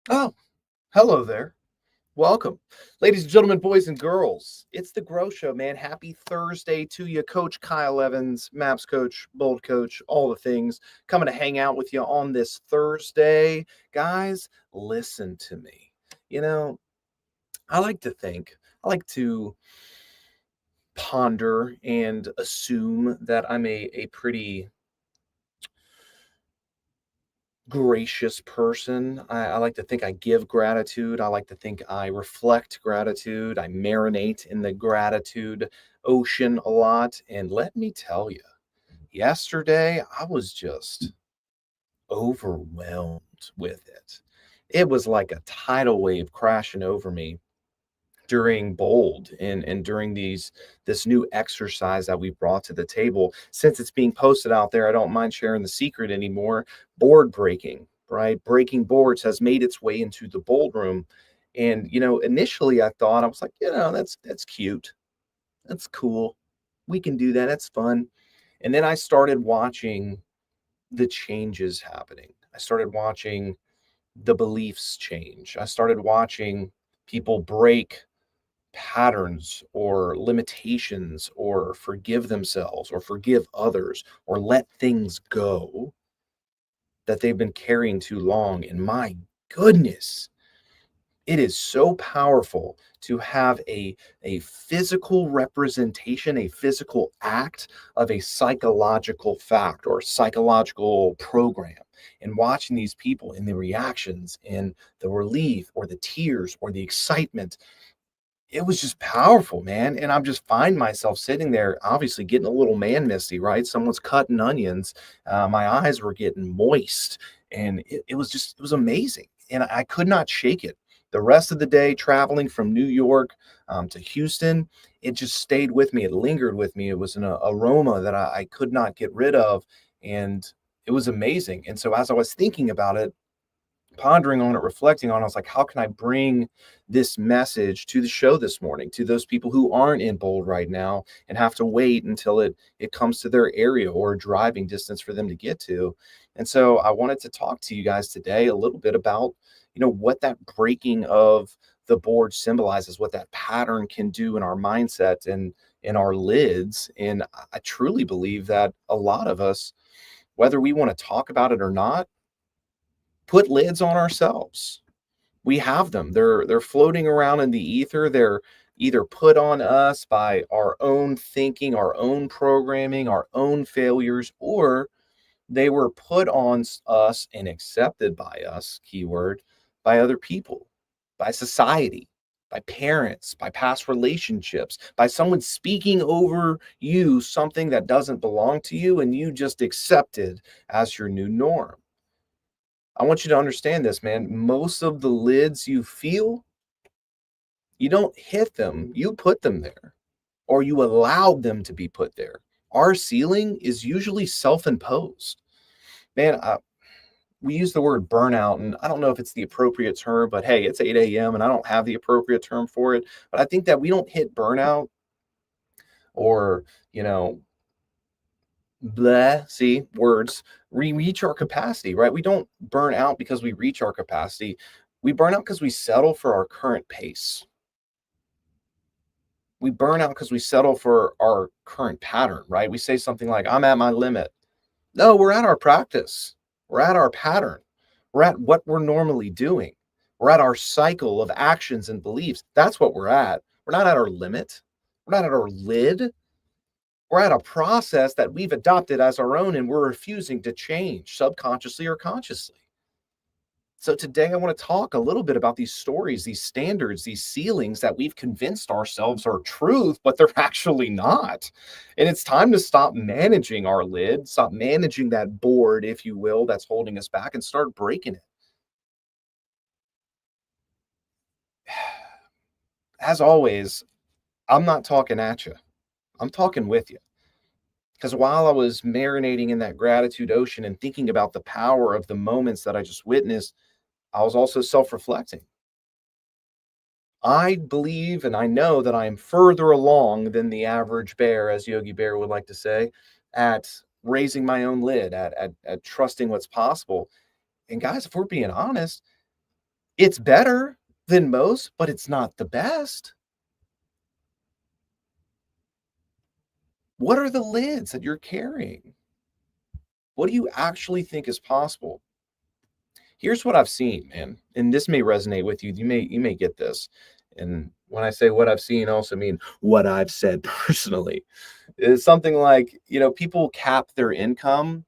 Oh, hello there. Welcome. Ladies and gentlemen, boys and girls, it's the Grow Show, man. Happy Thursday to you, Coach Kyle Evans, Maps Coach, Bold Coach, all the things. Coming to hang out with you on this Thursday. Guys, listen to me. You know, I like to think, I like to ponder and assume that I'm a pretty gracious person. I like to think I give gratitude. I like to think I reflect gratitude. I marinate in the gratitude ocean a lot. And let me tell you, yesterday I was just overwhelmed with it. It was like a tidal wave crashing over me during bold and during this new exercise that we've brought to the table. Since it's being posted out there, I don't mind sharing the secret anymore. Board breaking, right? Breaking boards has made its way into the bold room. And initially I thought, I was like, that's cute, that's cool, we can do that, that's fun. And then I started watching the changes happening. I started watching the beliefs change. I started watching people break patterns or limitations or forgive themselves or forgive others or let things go that they've been carrying too long. And my goodness, it is so powerful to have a physical representation, a physical act of a psychological fact or psychological program. And watching these people in the reactions and the relief or the tears or the excitement, it was just powerful, man. And I'm just find myself sitting there, obviously getting a little man misty, right? Someone's cutting onions. My eyes were getting moist, and it was amazing. And I could not shake it. The rest of the day, traveling from New York to Houston, it just stayed with me. It lingered with me. It was an aroma that I could not get rid of, and it was amazing. And so, as I was thinking about it, pondering on it, reflecting on it, I was like, how can I bring this message to the show this morning to those people who aren't in bold right now and have to wait until it comes to their area or driving distance for them to get to. And so I wanted to talk to you guys today a little bit about, what that breaking of the board symbolizes, what that pattern can do in our mindset and in our lids. And I truly believe that a lot of us, whether we want to talk about it or not, put lids on ourselves. We have them. They're floating around in the ether. They're either put on us by our own thinking, our own programming, our own failures, or they were put on us and accepted by us, keyword, by other people, by society, by parents, by past relationships, by someone speaking over you something that doesn't belong to you and you just accepted as your new norm. I want you to understand this, man. Most of the lids you feel, you don't hit them, you put them there, or you allowed them to be put there. Our ceiling is usually self imposed. Man, we use the word burnout, and I don't know if it's the appropriate term, but hey, it's 8 a.m. and I don't have the appropriate term for it. But I think that we don't hit burnout or, you know, bleh, see, words, we reach our capacity, right? We don't burn out because we reach our capacity. We burn out because we settle for our current pace. We burn out because we settle for our current pattern, right? We say something like, I'm at my limit. No, we're at our practice. We're at our pattern. We're at what we're normally doing. We're at our cycle of actions and beliefs. That's what we're at. We're not at our limit. We're not at our lid. We're at a process that we've adopted as our own and we're refusing to change subconsciously or consciously. So today I want to talk a little bit about these stories, these standards, these ceilings that we've convinced ourselves are truth, but they're actually not. And it's time to stop managing our lid, stop managing that board, if you will, that's holding us back and start breaking it. As always, I'm not talking at you. I'm talking with you. Because while I was marinating in that gratitude ocean and thinking about the power of the moments that I just witnessed, I was also self reflecting. I believe and I know that I am further along than the average bear, as Yogi Bear would like to say, at raising my own lid, at trusting what's possible. And guys, if we're being honest, It's better than most, but it's not the best. What are the lids that you're carrying? What do you actually think is possible? Here's what I've seen, man, and this may resonate with you. You may get this. And when I say what I've seen, I also mean what I've said personally. It's something like, people cap their income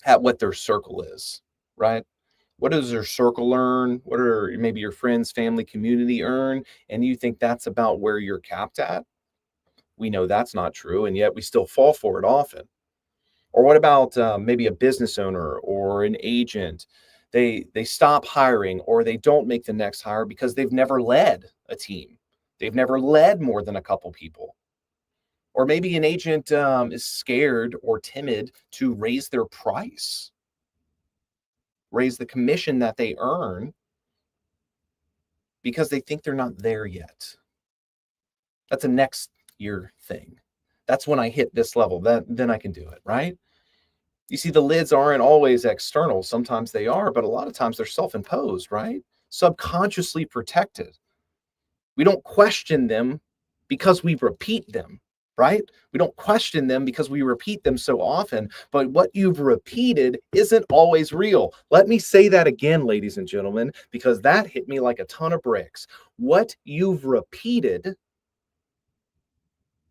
at what their circle is, right? What does their circle earn? What are maybe your friends, family, community earn? And you think that's about where you're capped at? We know that's not true, and yet we still fall for it often. Or what about maybe a business owner or an agent? They stop hiring or they don't make the next hire because they've never led a team. They've never led more than a couple people. Or maybe an agent is scared or timid to raise their price, raise the commission that they earn because they think they're not there yet. That's a next year thing. That's when I hit this level. Then I can do it, right? You see, the lids aren't always external. Sometimes they are, but a lot of times they're self-imposed, right? Subconsciously protected. We don't question them because we repeat them, right? We don't question them because we repeat them so often, but what you've repeated isn't always real. Let me say that again, ladies and gentlemen, because that hit me like a ton of bricks. What you've repeated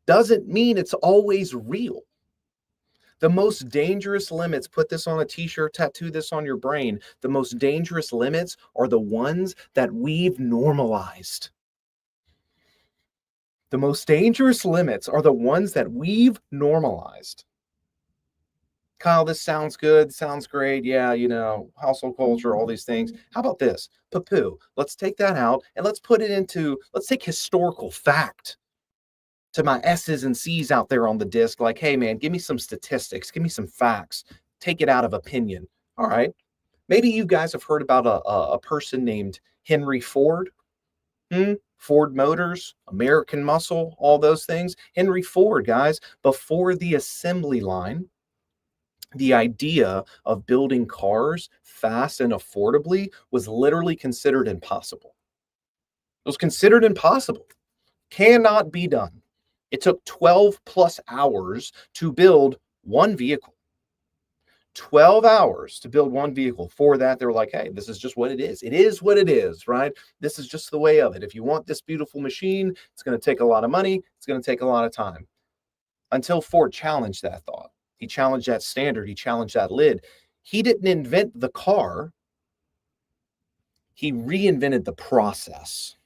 doesn't mean it's always real. The most dangerous limits, put this on a t-shirt, tattoo this on your brain. The most dangerous limits are the ones that we've normalized. The most dangerous limits are the ones that we've normalized. Kyle, this sounds good, sounds great. Yeah, household culture, all these things. How about this? Poo. Let's take that out and let's take historical fact to my S's and C's out there on the disc. Like, hey, man, give me some statistics, give me some facts, take it out of opinion. All right. Maybe you guys have heard about a person named Henry Ford. Ford Motors, American Muscle, all those things. Henry Ford, guys, before the assembly line, the idea of building cars fast and affordably was literally considered impossible. It was considered impossible. Cannot be done. It took 12 plus hours to build one vehicle. 12 hours to build one vehicle. For that, they were like, hey, this is just what it is. It is what it is, right? This is just the way of it. If you want this beautiful machine, it's going to take a lot of money. It's going to take a lot of time. Until Ford challenged that thought. He challenged that standard. He challenged that lid. He didn't invent the car. He reinvented the process.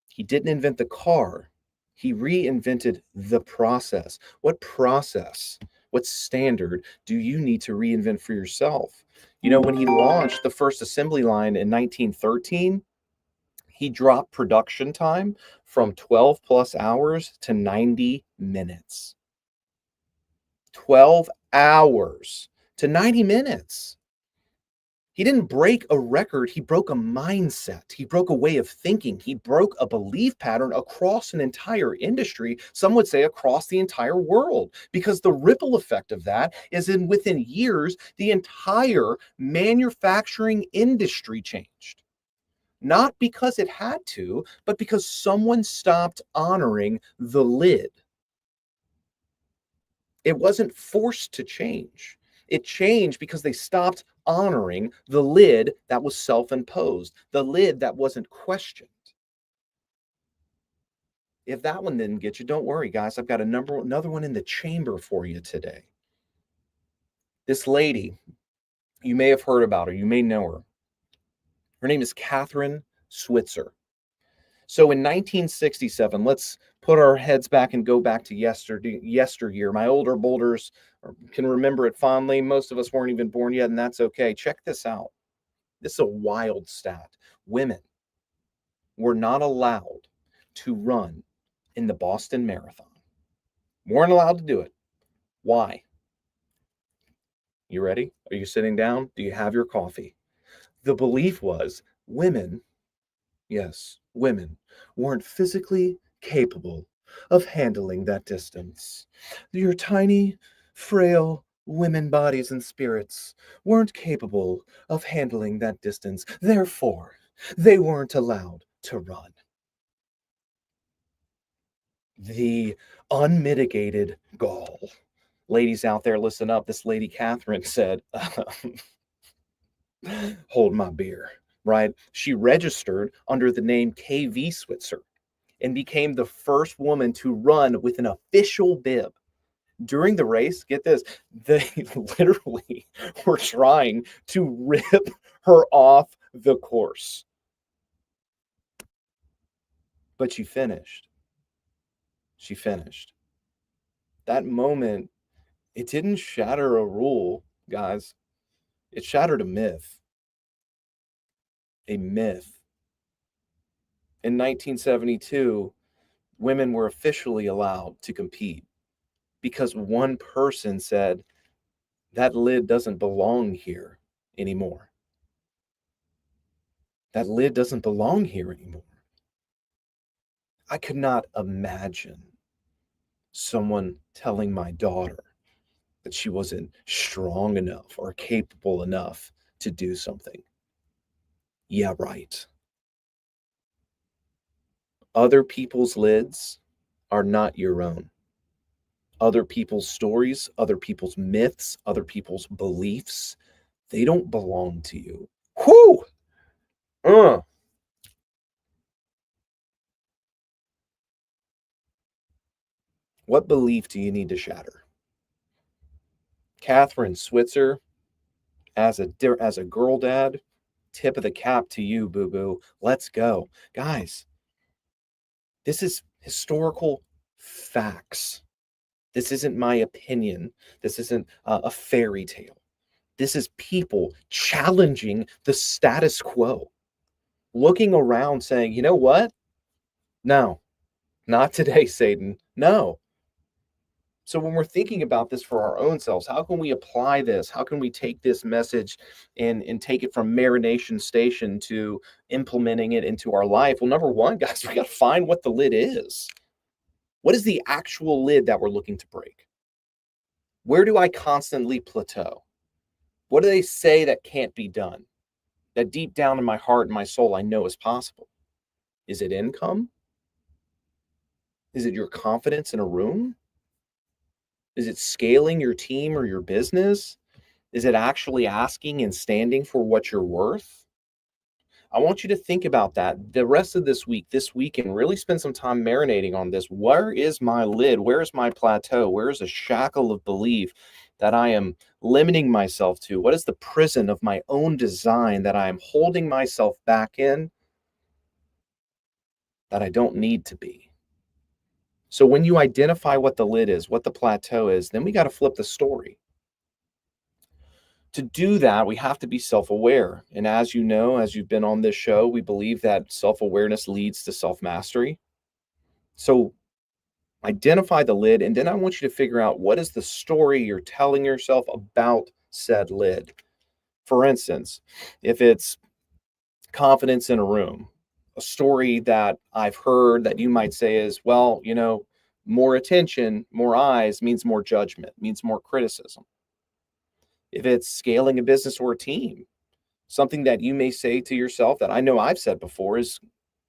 He didn't invent the car. He reinvented the process. What process, what standard do you need to reinvent for yourself? When he launched the first assembly line in 1913, he dropped production time from 12 plus hours to 90 minutes. 12 hours to 90 minutes. He didn't break a record, he broke a mindset. He broke a way of thinking. He broke a belief pattern across an entire industry, some would say across the entire world, because the ripple effect of that is within years, the entire manufacturing industry changed. Not because it had to, but because someone stopped honoring the lid. It wasn't forced to change. It changed because they stopped honoring the lid that was self-imposed, the lid that wasn't questioned. If that one didn't get you, don't worry, guys. I've got another one in the chamber for you today. This lady, you may have heard about her, you may know her. Her name is Catherine Switzer. So in 1967, let's put our heads back and go back to yesteryear. My older boulders can remember it fondly. Most of us weren't even born yet, and that's okay. Check this out. This is a wild stat. Women were not allowed to run in the Boston Marathon. Weren't allowed to do it. Why? You ready? Are you sitting down? Do you have your coffee? The belief was women, yes, women, weren't physically capable of handling that distance. Your tiny, frail Women bodies and spirits weren't capable of handling that distance. Therefore, they weren't allowed to run. The unmitigated gall. Ladies out there, listen up. This lady Catherine said, hold my beer, right? She registered under the name KV Switzer and became the first woman to run with an official bib. During the race, get this, they literally were trying to rip her off the course, but she finished. She finished. That moment, it didn't shatter a rule, guys. It shattered a myth. A myth. In 1972, women were officially allowed to compete because one person said, that lid doesn't belong here anymore. That lid doesn't belong here anymore. I could not imagine someone telling my daughter that she wasn't strong enough or capable enough to do something. Yeah, right. Other people's lids are not your own. Other people's stories, other people's myths, other people's beliefs, they don't belong to you. Whew! Uh, what belief do you need to shatter? Catherine Switzer, as a girl dad, tip of the cap to you, boo boo. Let's go. Guys, this is historical facts. This isn't my opinion. This isn't a fairy tale. This is people challenging the status quo, looking around saying, you know what? No, not today, Satan. No. So when we're thinking about this for our own selves, how can we apply this? How can we take this message and take it from marination station to implementing it into our life? Well, number one, guys, we got to find what the lid is. What is the actual lid that we're looking to break? Where do I constantly plateau? What do they say that can't be done? That deep down in my heart and my soul, I know is possible. Is it income? Is it your confidence in a room? Is it scaling your team or your business? Is it actually asking and standing for what you're worth? I want you to think about that the rest of this week, and really spend some time marinating on this. Where is my lid? Where is my plateau? Where is a shackle of belief that I am limiting myself to? What is the prison of my own design that I am holding myself back in that I don't need to be? So when you identify what the lid is, what the plateau is, then we got to flip the story. To do that, we have to be self aware. And as you know, as you've been on this show, we believe that self awareness leads to self mastery. So identify the lid, and then I want you to figure out what is the story you're telling yourself about said lid. For instance, if it's confidence in a room, a story that I've heard that you might say is, well, more attention, more eyes means more judgment, means more criticism. If it's scaling a business or a team, something that you may say to yourself that I know I've said before is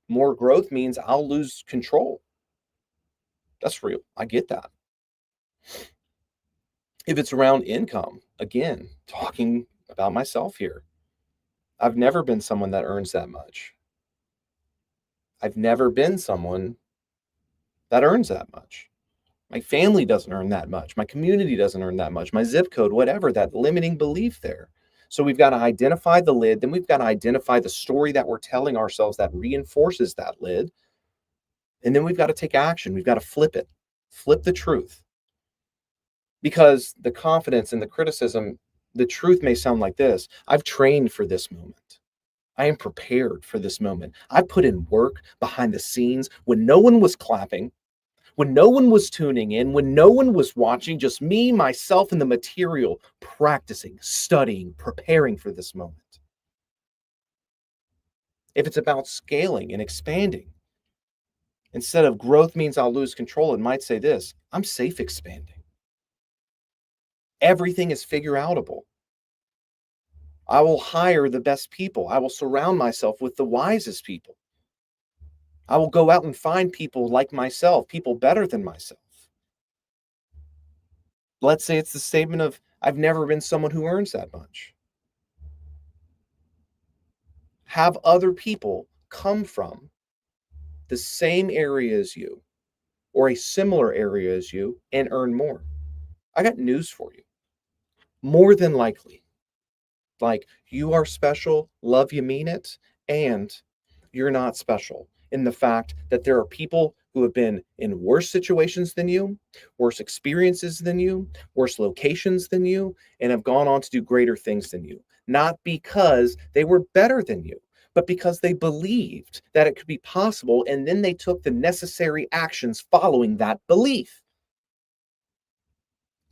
more growth means I'll lose control. That's real. I get that. If it's around income, again, talking about myself here, I've never been someone that earns that much. I've never been someone that earns that much. My family doesn't earn that much. My community doesn't earn that much. My zip code, whatever, that limiting belief there. So we've got to identify the lid. Then we've got to identify the story that we're telling ourselves that reinforces that lid. And then we've got to take action. We've got to flip it, flip the truth. Because the confidence and the criticism, the truth may sound like this: I've trained for this moment. I am prepared for this moment. I put in work behind the scenes when no one was clapping, when no one was tuning in, when no one was watching, just me, myself, and the material, practicing, studying, preparing for this moment. If it's about scaling and expanding, instead of growth means I'll lose control, it might say this: I'm safe expanding. Everything is figure outable. I will hire the best people. I will surround myself with the wisest people. I will go out and find people like myself, people better than myself. Let's say it's the statement of, I've never been someone who earns that much. Have other people come from the same area as you or a similar area as you and earn more. I got news for you. More than likely, like, you are special, love you, mean it, and you're not special in the fact that there are people who have been in worse situations than you, worse experiences than you, worse locations than you, and have gone on to do greater things than you. Not because they were better than you, but because they believed that it could be possible, and then they took the necessary actions following that belief.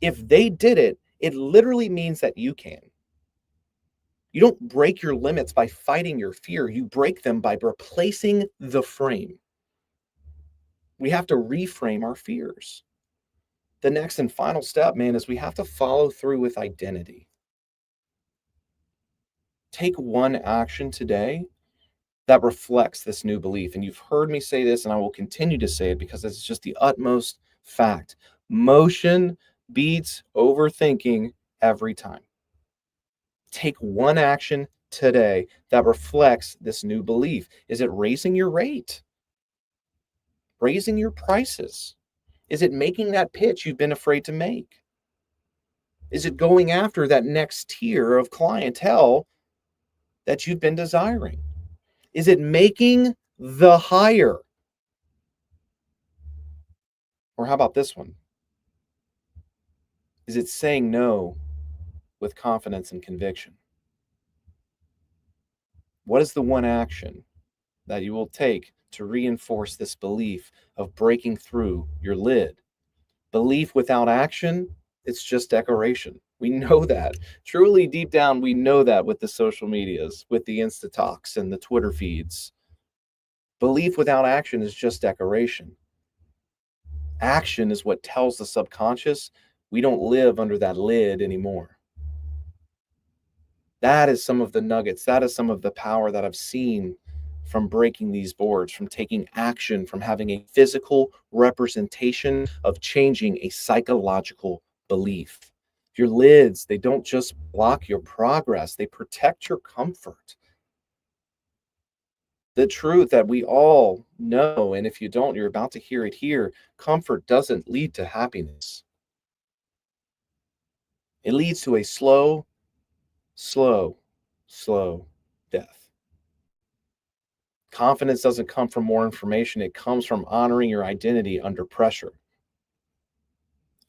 If they did it, it literally means that you can. You don't break your limits by fighting your fear. You break them by replacing the frame. We have to reframe our fears. The next and final step, man, is we have to follow through with identity. Take one action today that reflects this new belief. And you've heard me say this, and I will continue to say it because it's just the utmost fact. Motion beats overthinking every time. Take one action today that reflects this new belief. Is it raising your rate? Raising your prices? Is it making that pitch you've been afraid to make? Is it going after that next tier of clientele that you've been desiring? Is it making the hire? Or how about this one? Is it saying no with confidence and conviction? What is the one action that you will take to reinforce this belief of breaking through your lid? Belief without action, it's just decoration. We know that. Truly, deep down, we know that with the social medias, with the Insta talks and the Twitter feeds. Belief without action is just decoration. Action is what tells the subconscious we don't live under that lid anymore. That is some of the nuggets. That is some of the power that I've seen from breaking these boards, from taking action, from having a physical representation of changing a psychological belief. Your lids, they don't just block your progress, they protect your comfort. The truth that we all know, and if you don't, you're about to hear it here, comfort doesn't lead to happiness. It leads to a slow, slow, slow death. Confidence doesn't come from more information, it comes from honoring your identity under pressure.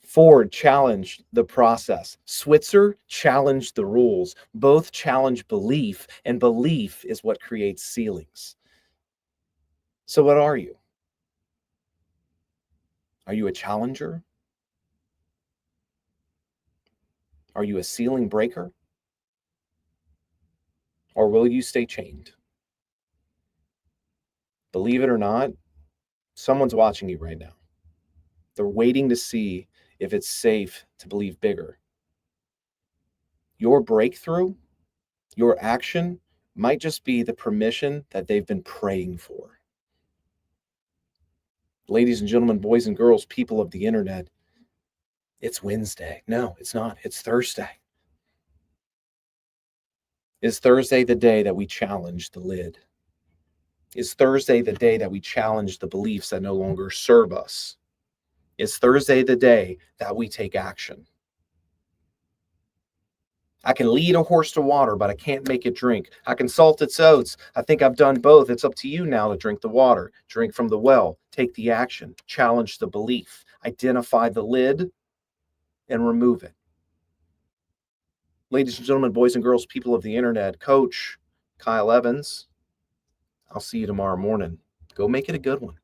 Ford challenged the process. Switzer challenged the rules. Both challenge belief, and belief is what creates ceilings. So, what are you? Are you a challenger? Are you a ceiling breaker? Or will you stay chained? Believe it or not, someone's watching you right now. They're waiting to see if it's safe to believe bigger. Your breakthrough, your action might just be the permission that they've been praying for. Ladies and gentlemen, boys and girls, people of the internet, it's Wednesday. No, it's not. It's Thursday. Is Thursday the day that we challenge the lid? Is Thursday the day that we challenge the beliefs that no longer serve us? Is Thursday the day that we take action? I can lead a horse to water, but I can't make it drink. I can salt its oats. I think I've done both. It's up to you now to drink the water. Drink from the well. Take the action. Challenge the belief. Identify the lid and remove it. Ladies and gentlemen, boys and girls, people of the internet, Coach Kyle Evans, I'll see you tomorrow morning. Go make it a good one.